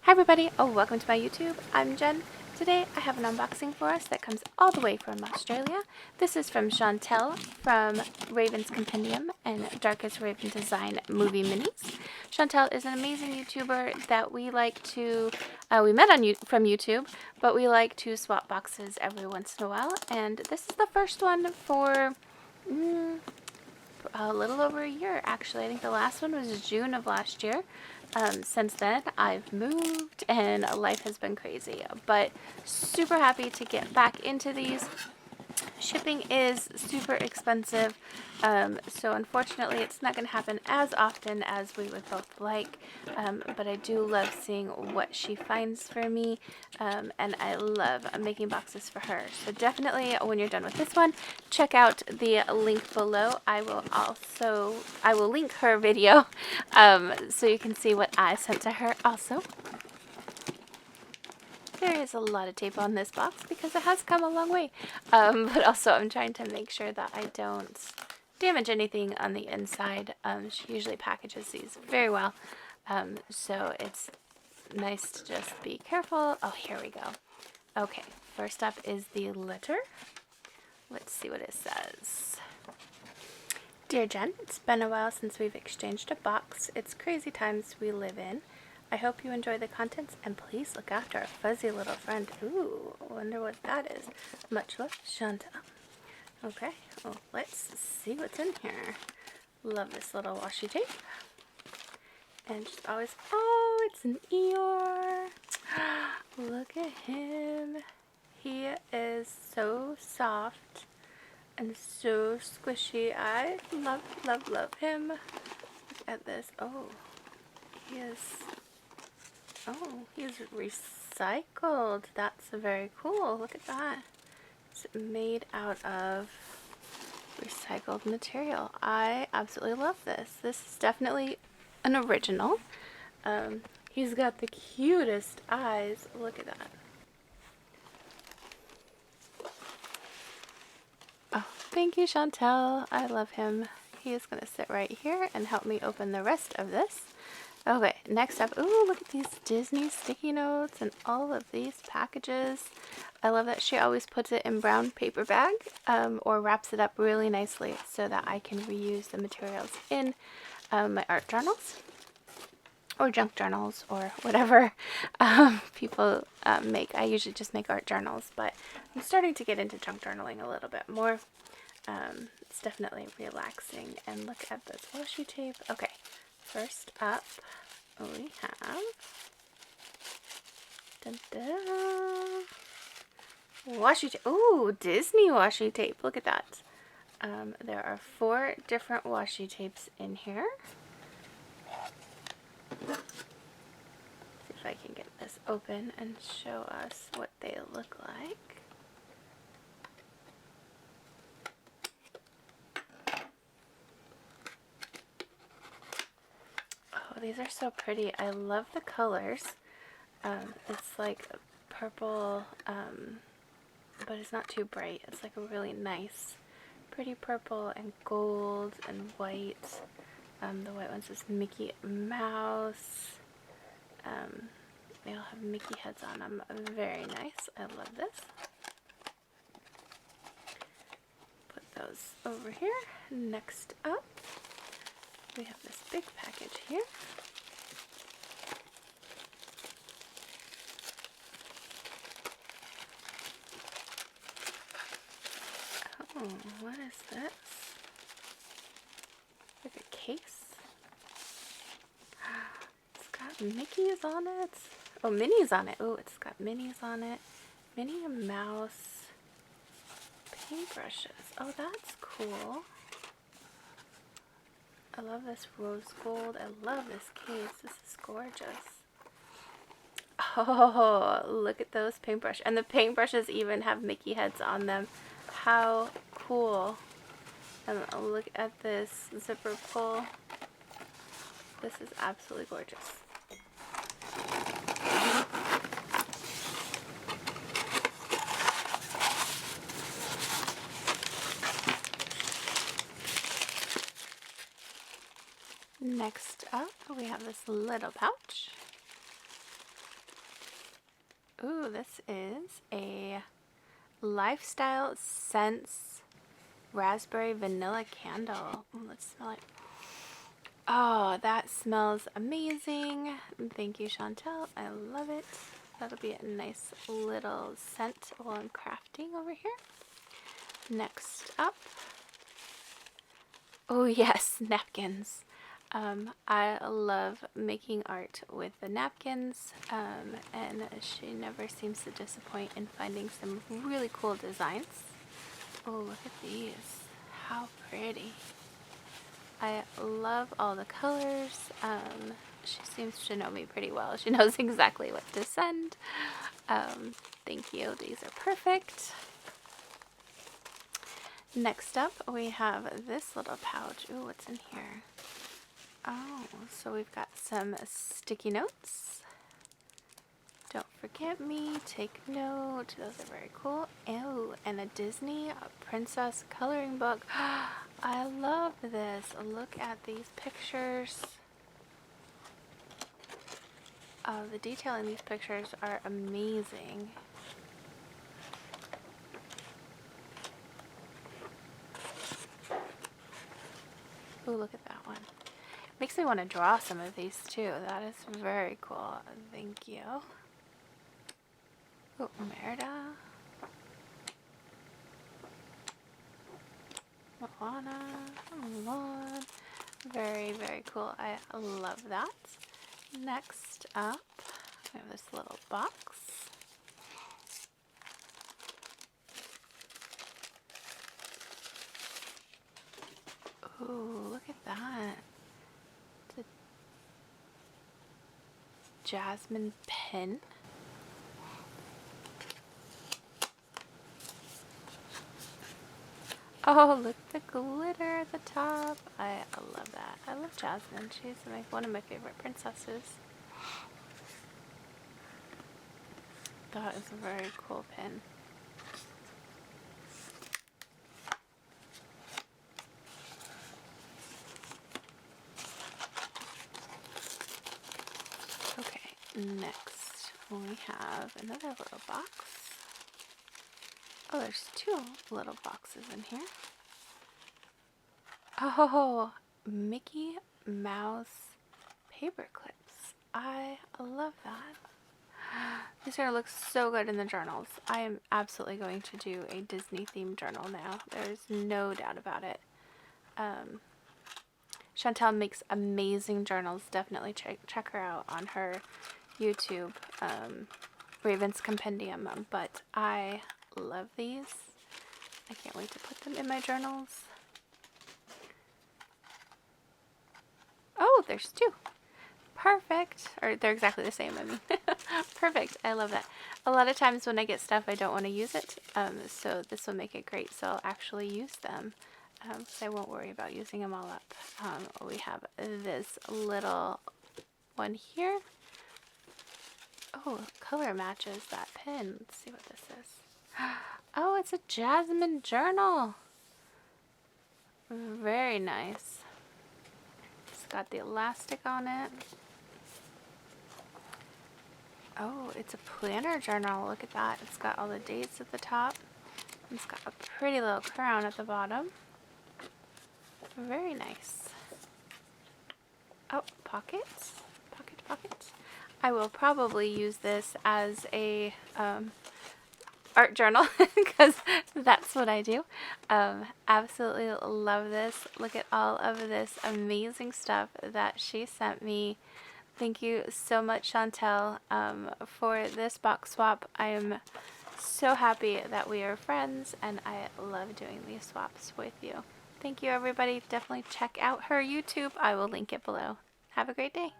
Hi everybody, welcome to my YouTube. I'm Jen. Today I have an unboxing for us that comes all the way from Australia. This is from Chantal from Raven's Compendium and Darkest Raven Design Movie Minis. Chantal is an amazing YouTuber that we like to, we met on from YouTube, but we like to swap boxes every once in a while. And this is the first one for a little over a year actually. I think the last one was June of last year. Since then I've moved and life has been crazy, but super happy to get back into these. Shipping is super expensive, so unfortunately it's not going to happen as often as we would both like, but I do love seeing what she finds for me, and I love making boxes for her. So definitely when you're done with this one, check out the link below. I will link her video so you can see what I sent to her also. There is a lot of tape on this box because it has come a long way, but also I'm trying to make sure that I don't damage anything on the inside. She usually packages these very well, so it's nice to just be careful. Oh, here we go. Okay, first up is the letter. Let's see what it says. Dear Jen, it's been a while since we've exchanged a box. It's crazy times we live in. I hope you enjoy the contents, and please look after our fuzzy little friend. Ooh, I wonder what that is. Much love, Chantal. Okay, well, let's see what's in here. Love this little washi tape. And just always, oh, it's an EEYORE. Look at him. He is so soft and so squishy. I love, love, love him. Look at this. Oh, he is... Oh, he's recycled. That's very cool. Look at that. It's made out of recycled material. I absolutely love this. This is definitely an original. He's got the cutest eyes. Look at that. Oh, thank you, Chantal. I love him. He is going to sit right here and help me open the rest of this. Okay, next up, ooh, look at these Disney sticky notes and all of these packages. I love that she always puts it in brown paper bag, or wraps it up really nicely so that I can reuse the materials in my art journals or junk journals or whatever people make. I usually just make art journals, but I'm starting to get into junk journaling a little bit more. It's definitely relaxing. And look at this washi tape. Okay. First up, we have washi tape. Ooh, Disney washi tape. Look at that. There are 4 different washi tapes in here. See if I can get this open and show us what they look like. These are so pretty. I love the colors. It's like purple, but it's not too bright. It's like a really nice, pretty purple and gold and white. The white one says Mickey Mouse. They all have Mickey heads on them. Very nice. I love this. Put those over here. Next up, we have this big package here. Oh, what is this? Like a case? It's got Mickey's on it. Oh, Minnie's on it. Oh, it's got Minnie's on it. Minnie and Mouse paintbrushes. Oh, that's cool. I love this rose gold. I love this case. This is gorgeous. Oh, look at those paintbrush. And the paintbrushes even have Mickey heads on them. How cool. And look at this zipper pull. This is absolutely gorgeous. Next up, we have this little pouch. Ooh, this is a Lifestyle Scents Raspberry Vanilla Candle. Ooh, let's smell it. Oh, that smells amazing. Thank you, Chantal. I love it. That'll be a nice little scent while I'm crafting over here. Next up. Oh yes, napkins. I love making art with the napkins, and she never seems to disappoint in finding some really cool designs. Oh, look at these. How pretty. I love all the colors. She seems to know me pretty well. She knows exactly what to send. Thank you. These are perfect. Next up, we have this little pouch. Ooh, what's in here? Oh, so we've got some sticky notes. Don't forget me, take note. Those are very cool. Oh, and a Disney princess coloring book. I love this. Look at these pictures. The detail in these pictures are amazing. Oh, look at that one. Makes me want to draw some of these too. That is very cool. Thank you. Oh, Merida. Moana. Mulan. Very, very cool. I love that. Next up, we have this little box. Ooh, look at that. It's a jasmine pen. Oh, look at the glitter at the top. I love that. I love Jasmine. She's like one of my favorite princesses. That is a very cool pin. Okay, next we have another little box. Oh, there's two little boxes in here. Oh, Mickey Mouse paper clips. I love that. These are gonna look so good in the journals. I am absolutely going to do a Disney themed journal now. There's no doubt about it. Chantal makes amazing journals. Definitely check her out on her YouTube, Raven's Compendium. But I love these. I can't wait to put them in my journals. Oh, there's two. Perfect. Or they're exactly the same, I mean. Perfect. I love that. A lot of times when I get stuff, I don't want to use it. So this will make it great. So I'll actually use them. So I won't worry about using them all up. We have this little one here. Oh, color matches that pin. Let's see what this is. Oh, it's a Jasmine journal. Very nice. It's got the elastic on it. Oh, it's a planner journal. Look at that. It's got all the dates at the top. It's got a pretty little crown at the bottom. Very nice. Oh, pockets. Pockets. I will probably use this as a art journal because that's what I do. Absolutely love this. Look at all of this amazing stuff that she sent me. Thank you so much, Chantal, for this box swap. I am so happy that we are friends, and I love doing these swaps with you. Thank you, everybody. Definitely check out her YouTube. I will link it below. Have a great day.